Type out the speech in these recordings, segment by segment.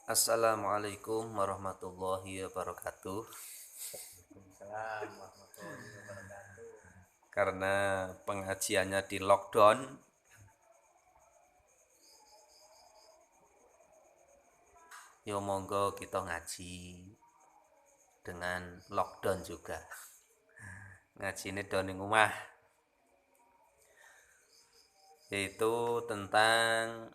Assalamualaikum warahmatullahi wabarakatuh. Waalaikumsalam warahmatullahi wabarakatuh. Karena pengajiannya di lockdown, yo monggo kita ngaji dengan lockdown juga. Ngaji ini di rumah, yaitu tentang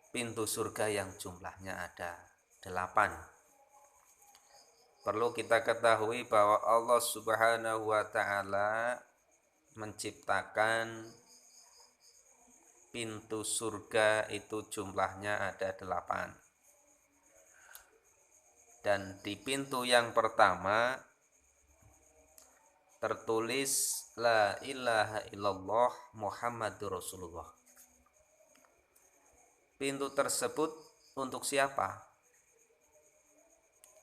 pintu surga yang jumlahnya ada 8. Perlu kita ketahui bahwa Allah Subhanahu wa Ta'ala menciptakan pintu surga itu jumlahnya ada 8. Dan di pintu yang pertama tertulis La ilaha illallah Muhammadur Rasulullah. Pintu tersebut untuk siapa?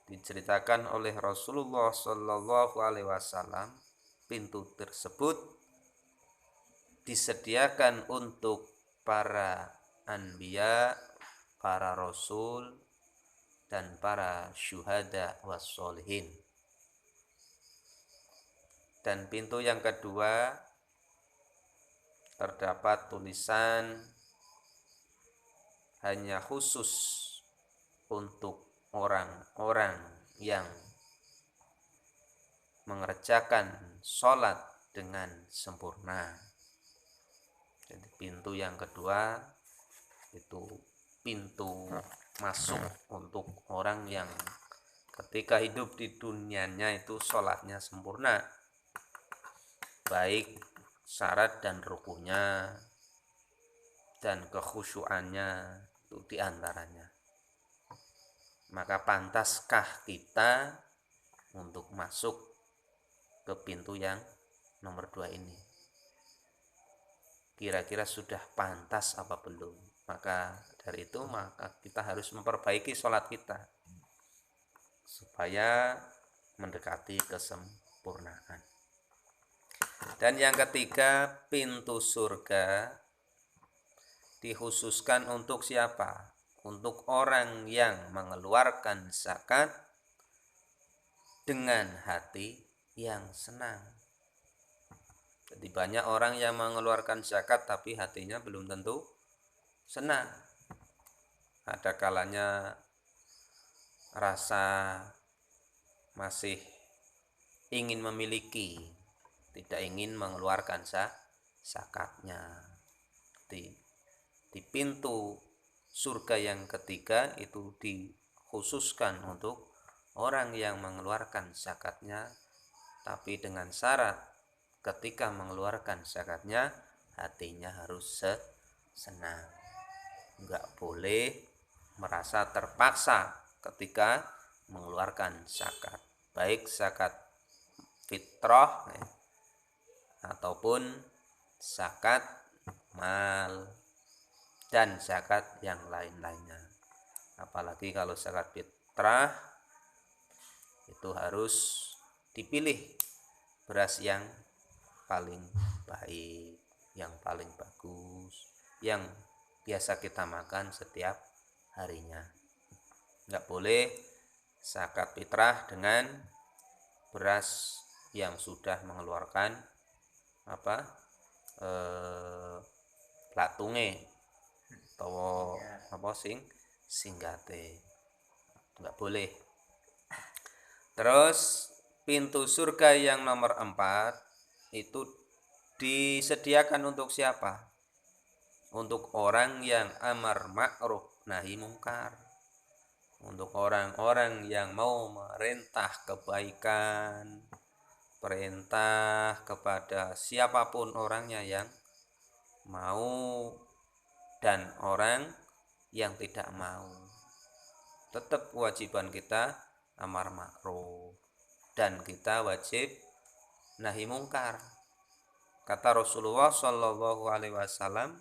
Diceritakan oleh Rasulullah Shallallahu Alaihi Wasallam, pintu tersebut disediakan untuk para anbiya, para rasul, dan para syuhada wassolihin. Dan pintu yang kedua terdapat tulisan hanya khusus untuk orang-orang yang mengerjakan sholat dengan sempurna. Jadi pintu yang kedua itu pintu masuk untuk orang yang ketika hidup di dunianya itu sholatnya sempurna, baik syarat dan rukunya dan kekhusyuannya itu diantaranya. Maka pantaskah kita untuk masuk ke pintu yang nomor 2 ini? Kira-kira sudah pantas apa belum? Maka dari itu maka kita harus memperbaiki sholat kita supaya mendekati kesempurnaan. Dan yang ketiga, pintu surga dikhususkan untuk siapa? Untuk orang yang mengeluarkan zakat dengan hati yang senang. Jadi banyak orang yang mengeluarkan zakat tapi hatinya belum tentu senang. Ada kalanya rasa masih ingin memiliki, tidak ingin mengeluarkan zakatnya. Di pintu surga yang ketiga itu dikhususkan untuk orang yang mengeluarkan zakatnya, tapi dengan syarat ketika mengeluarkan zakatnya hatinya harus senang. Enggak boleh merasa terpaksa ketika mengeluarkan zakat, baik zakat fitrah ataupun zakat mal dan zakat yang lain-lainnya. Apalagi kalau zakat fitrah itu harus dipilih beras yang paling baik, yang paling bagus, yang biasa kita makan setiap harinya. Enggak boleh zakat fitrah dengan beras yang sudah mengeluarkan platunge atau singgate. Enggak boleh. Terus pintu surga yang nomor 4 itu disediakan untuk siapa? Untuk orang yang amar ma'ruf nahi mungkar. Untuk orang-orang yang mau merintah kebaikan, perintah kepada siapapun orangnya yang mau dan orang yang tidak mau. Tetap kewajiban kita amar ma'ruf dan kita wajib nahi mungkar. Kata Rasulullah Shallallahu Alaihi Wasallam,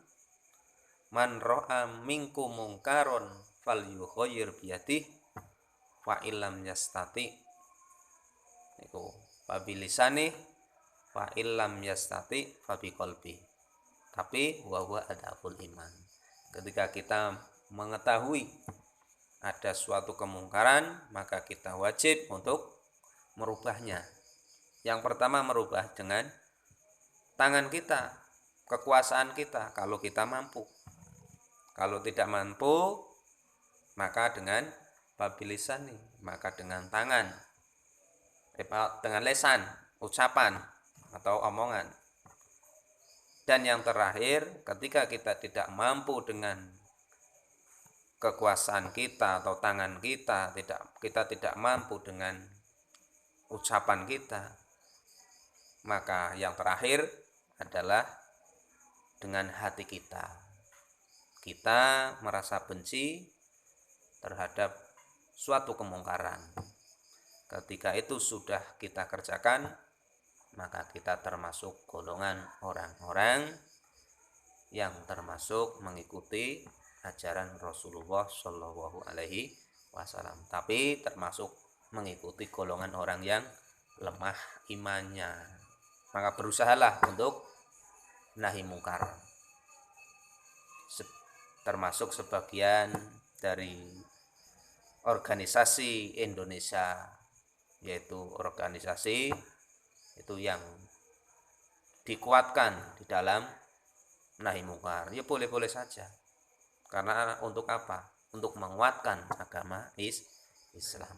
man ro'a minkum mungkaron falyughayyir biyadihi fa illam yastati iku fabilisani fa illam yastati fa biqalbi. tapi huwa adabul iman. Ketika kita mengetahui ada suatu kemungkaran, maka kita wajib untuk merubahnya. Yang pertama merubah dengan tangan kita, kekuasaan kita kalau kita mampu. Kalau tidak mampu, maka dengan babilisan nih, maka dengan tangan, dengan lesan, ucapan atau omongan. Dan yang terakhir, ketika kita tidak mampu dengan kekuasaan kita atau tangan kita, kita tidak mampu dengan ucapan kita, maka yang terakhir adalah dengan hati kita. Kita merasa benci terhadap suatu kemungkaran. Ketika itu sudah kita kerjakan, maka kita termasuk golongan orang-orang yang termasuk mengikuti ajaran Rasulullah Shallallahu Alaihi Wasallam. Tapi termasuk mengikuti golongan orang yang lemah imannya. Maka berusahalah untuk nahi mungkar. Termasuk sebagian dari organisasi Indonesia, yaitu organisasi itu yang dikuatkan di dalam nahi mungkar. Ya boleh-boleh saja. Karena untuk apa? Untuk menguatkan agama Islam.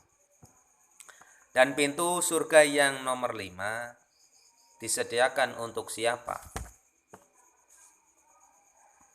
Dan pintu surga yang nomor 5 disediakan untuk siapa?